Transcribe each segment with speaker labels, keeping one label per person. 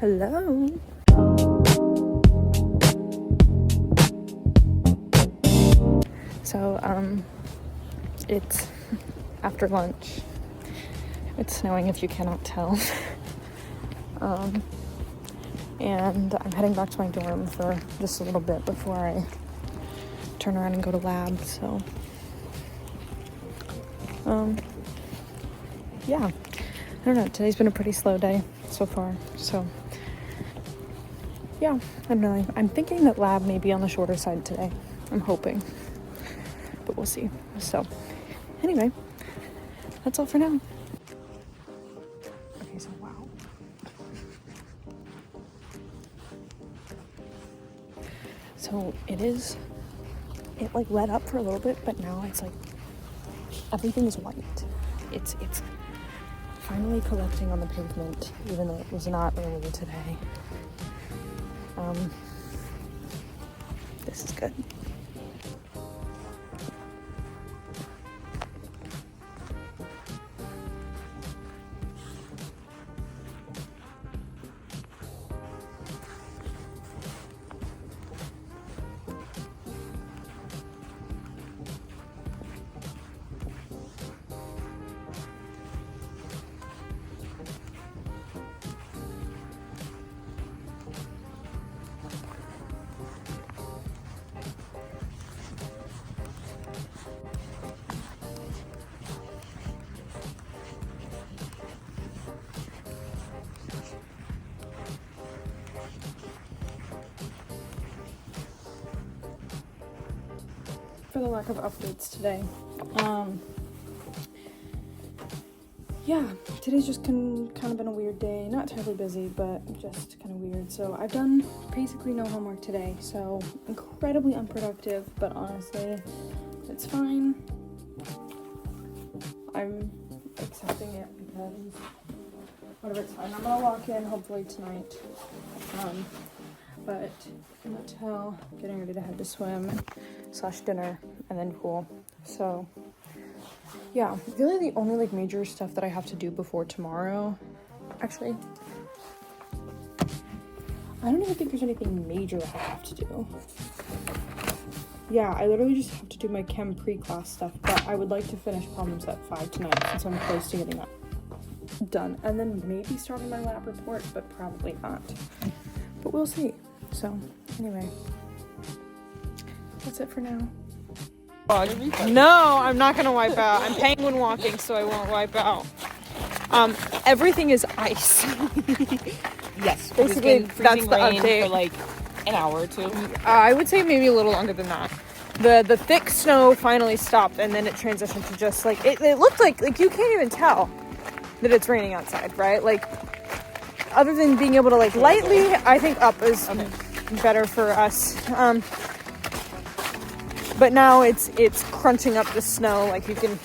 Speaker 1: Hello. So, it's after lunch. It's snowing if you cannot tell. And I'm heading back to my dorm for just a little bit before I turn around and go to lab, so yeah, I don't know, today's been a pretty slow day so far, so yeah, I don't know, I'm thinking that lab may be on the shorter side today. I'm hoping, but we'll see. So anyway, that's all for now. Okay, so wow. So it like let up for a little bit, but now it's like everything is white. It's finally collecting on the pavement, even though it was not earlier today. This is good. For the lack of updates today. Yeah, today's just kind of been a weird day. Not terribly busy, but just kind of weird. So I've done basically no homework today, so incredibly unproductive, but honestly, it's fine. I'm accepting it because whatever, it's fine. I'm gonna walk in hopefully tonight. But until getting ready to head to swim / dinner and then pool. So yeah, really the only like major stuff that I have to do before tomorrow, actually, I don't even think there's anything major that I have to do. Yeah, I literally just have to do my chem pre-class stuff, but I would like to finish problem set 5 tonight since I'm close to getting that done. And then maybe start on my lab report, but probably not. But we'll see. So anyway, that's it for now. No, I'm not gonna wipe out. I'm penguin walking, so I won't wipe out. Everything is ice.
Speaker 2: Yes,
Speaker 1: basically that's the
Speaker 2: rain
Speaker 1: update
Speaker 2: for like an hour or two.
Speaker 1: I would say maybe a little longer than that. The thick snow finally stopped, and then it transitioned to just like it looked like you can't even tell that it's raining outside, right? Like other than being able to like lightly, I think up is better for us. But now it's crunching up the snow, like you can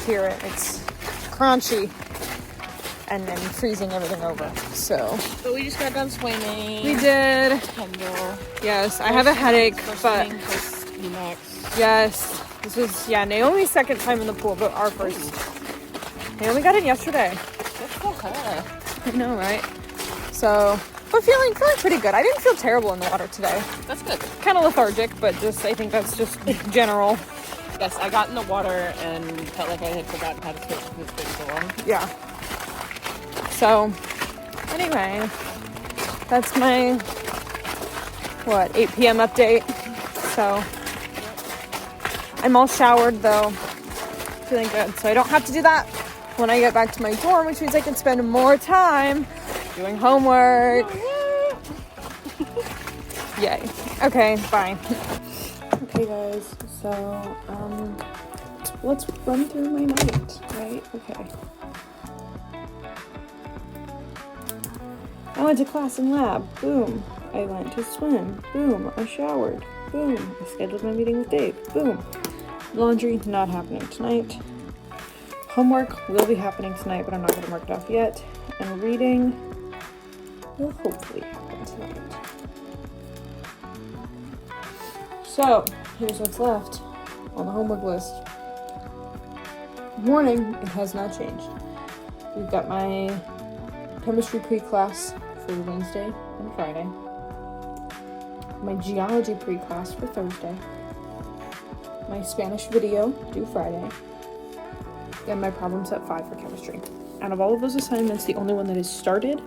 Speaker 1: hear it. It's crunchy and then freezing everything over. So
Speaker 2: But we just got done swimming.
Speaker 1: we did.
Speaker 2: Kendall.
Speaker 1: Yes, I have a headache, but
Speaker 2: Next.
Speaker 1: yes, this was Naomi's second time in the pool, but our first. Naomi got in yesterday.
Speaker 2: That's okay.
Speaker 1: I know, right? So, but feeling pretty good. I didn't feel terrible in the water today.
Speaker 2: That's good.
Speaker 1: Kind of lethargic, but just I think that's just general.
Speaker 2: Yes, I got in the water and felt like I had forgotten how to switch because it's been so long.
Speaker 1: Yeah. So, anyway, that's my 8 p.m. update. So, I'm all showered though, feeling good. So I don't have to do that when I get back to my dorm, which means I can spend more time doing homework. Yay. Okay, bye. Okay guys, so let's run through my night, right? Okay. I went to class and lab. Boom. I went to swim. Boom. I showered. Boom. I scheduled my meeting with Dave. Boom. Laundry, not happening tonight. Homework will be happening tonight, but I'm not going to mark it off yet. And reading will hopefully happen tonight. So, here's what's left on the homework list. Morning, it has not changed. We've got my chemistry pre-class for Wednesday and Friday. My geology pre-class for Thursday. My Spanish video due Friday. And my problem set 5 for chemistry. Out of all of those assignments, the only one that is started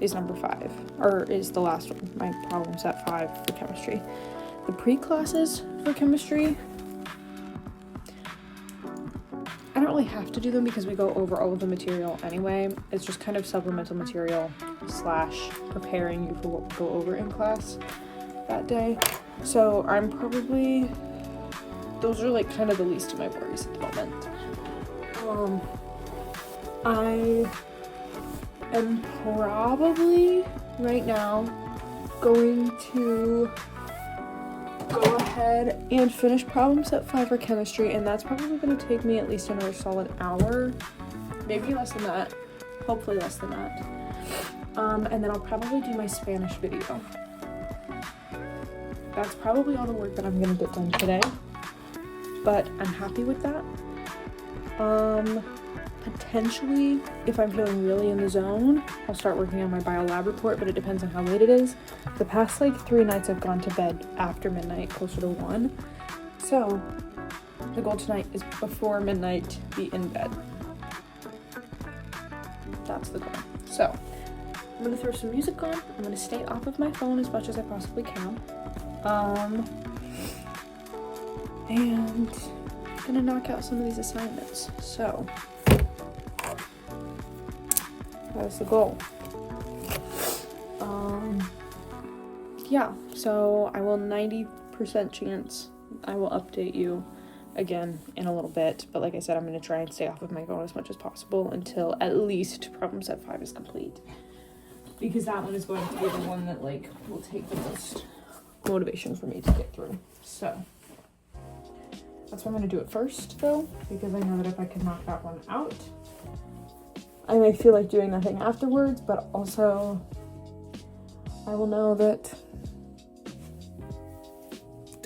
Speaker 1: is number 5, or is the last one, my problem set 5 for chemistry. The pre-classes for chemistry, I don't really have to do them because we go over all of the material anyway. It's just kind of supplemental material / preparing you for what we go over in class that day. So I'm probably, those are like kind of the least of my worries at the moment. I am probably right now going to go ahead and finish problem set 5 for chemistry, and that's probably going to take me at least another solid hour, maybe less than that, hopefully less than that. And then I'll probably do my Spanish video. That's probably all the work that I'm going to get done today, but I'm happy with that. Potentially, if I'm feeling really in the zone, I'll start working on my biolab report, but it depends on how late it is. The past 3 nights I've gone to bed after midnight, closer to 1. So the goal tonight is before midnight be in bed. That's the goal. So I'm gonna throw some music on. I'm gonna stay off of my phone as much as I possibly can. And I'm gonna knock out some of these assignments. So that's the goal. Yeah, so I will 90% chance I will update you again in a little bit, but like I said, I'm going to try and stay off of my phone as much as possible until at least problem set 5 is complete, because that one is going to be the one that like will take the most motivation for me to get through. So that's why I'm going to do it first though, because I know that if I can knock that one out, I may feel like doing nothing afterwards, but also I will know that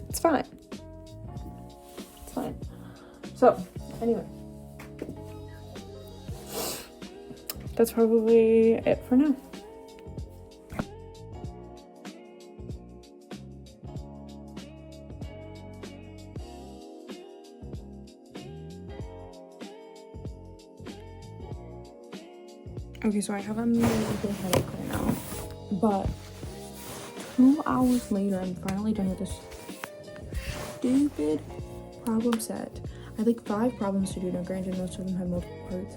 Speaker 1: it's fine. It's fine. So, anyway. That's probably it for now. Okay, so I have a major headache right now, but 2 hours later, I'm finally done with this stupid problem set. I had 5 problems to do. Now, granted, most of them had multiple parts,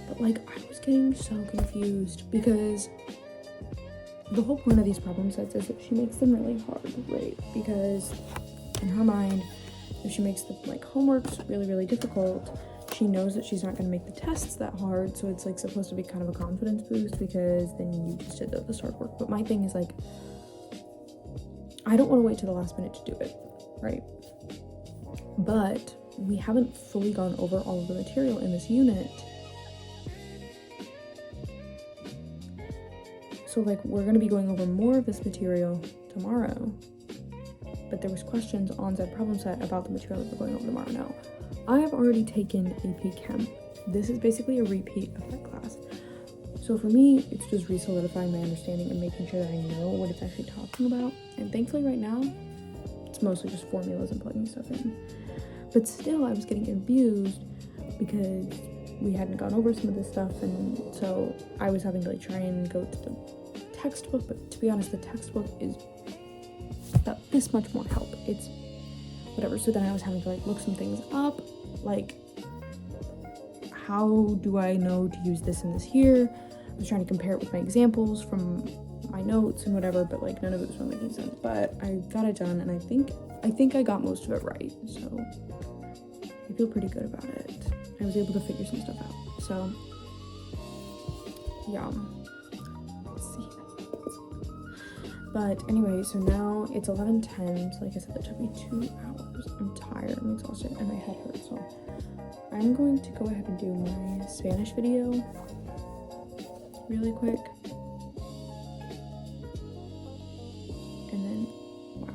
Speaker 1: but I was getting so confused because the whole point of these problem sets is that she makes them really hard, right? Because in her mind, if she makes the homeworks really, really difficult, she knows that she's not going to make the tests that hard, so it's supposed to be kind of a confidence boost because then you just did the hard work. But my thing is I don't want to wait to the last minute to do it, right? But we haven't fully gone over all of the material in this unit. So we're going to be going over more of this material tomorrow. But there was questions on that problem set about the material that we're going over tomorrow. Now, I have already taken AP Chem. This is basically a repeat of that class. So for me, it's just re-solidifying my understanding and making sure that I know what it's actually talking about. And thankfully right now, it's mostly just formulas and plugging stuff in. But still, I was getting confused because we hadn't gone over some of this stuff, and so I was having to try and go to the textbook, but to be honest, the textbook is about this much more help. It's whatever. So then I was having to look some things up, how do I know to use this and this here? I was trying to compare it with my examples from my notes and whatever, but none of it was really making sense. But I got it done, and I think I got most of it right, so I feel pretty good about it. I was able to figure some stuff out. So yeah, let's see. But anyway, so now it's 11:10. So like I said, it took me 2 hours. I'm tired, I'm exhausted, and my head hurts. So I'm going to go ahead and do my Spanish video really quick. And then, wow.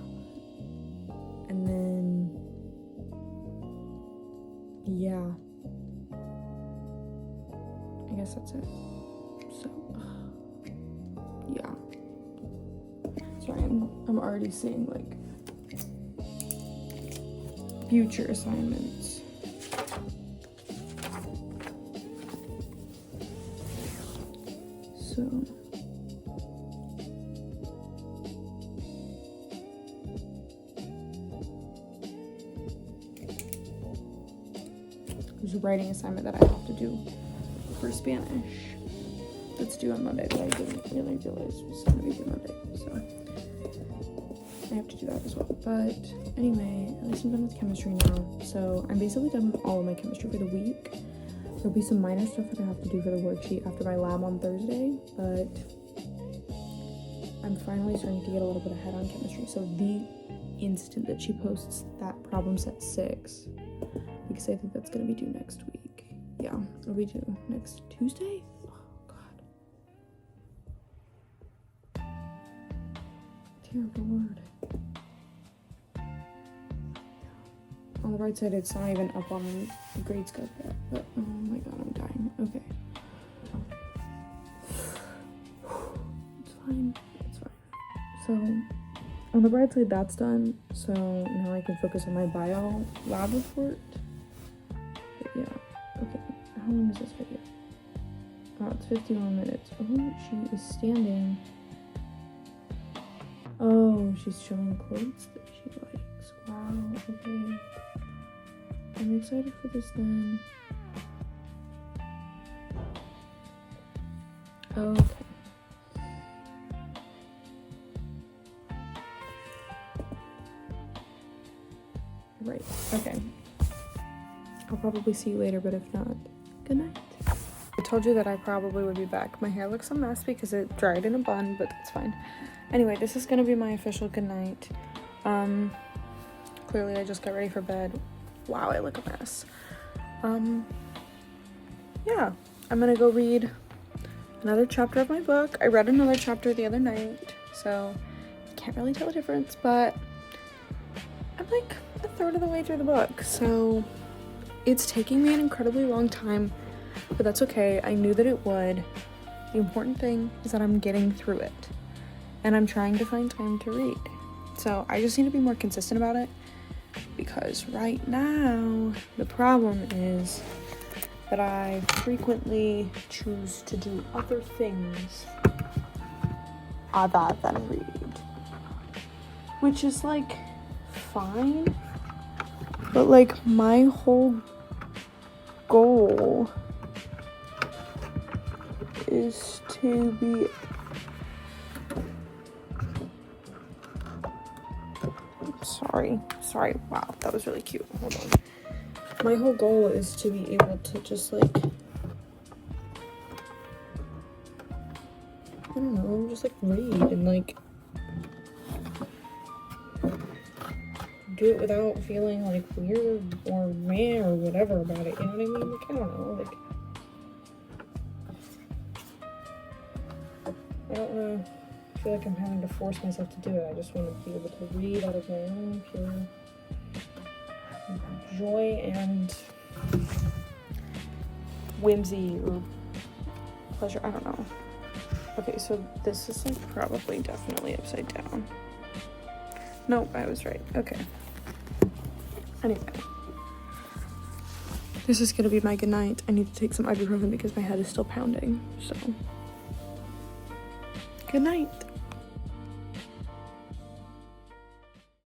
Speaker 1: And then, yeah. I guess that's it. So, yeah. Sorry, I'm already seeing like future assignments. So there's a writing assignment that I have to do for Spanish that's due on Monday that I didn't really realize was going to be due Monday, so I have to do that as well. But anyway, at least I'm done with chemistry now, so I'm basically done with all of my chemistry for the week. There'll be some minor stuff that I have to do for the worksheet after my lab on Thursday, but I'm finally starting to get a little bit ahead on chemistry. So the instant that she posts that problem set 6, because I think that's going to be due next week. Yeah, it'll be due next Tuesday? Oh, God. Dear Lord. On the right side, it's not even up on the grade scale yet, but oh my God, I'm dying. Okay. It's fine. It's fine. So, on the bright side, that's done. So now I can focus on my bio lab report. But yeah, okay. How long is this video? Oh, it's 51 minutes. Oh, she is standing. Oh, she's showing quotes that she likes. Wow, okay. I'm excited for this then. Okay. Right, okay. I'll probably see you later, but if not, good night. I told you that I probably would be back. My hair looks a mess because it dried in a bun, but that's fine. Anyway, this is gonna be my official good night. Clearly I just got ready for bed. Wow, I look a mess. Yeah, I'm gonna go read another chapter of my book. I read another chapter the other night, so I can't really tell the difference, but I'm like a third of the way through the book, so it's taking me an incredibly long time, but that's okay. I knew that it would. The important thing is that I'm getting through it, and I'm trying to find time to read. So I just need to be more consistent about it, because right now the problem is that I frequently choose to do other things other than read, which is like fine, but like my whole goal is to be sorry, wow, that was really cute. Hold on. My whole goal is to be able to just like, I don't know, just like read and like do it without feeling like weird or meh or whatever about it, you know what I mean? Like, I don't know, like, I don't know. I feel like I'm having to force myself to do it. I just want to be able to read out of my own pure joy and whimsy or pleasure. I don't know. Okay, so this is like probably definitely upside down. Nope, I was right. Okay. Anyway. This is gonna be my good night. I need to take some ibuprofen because my head is still pounding. So, good night.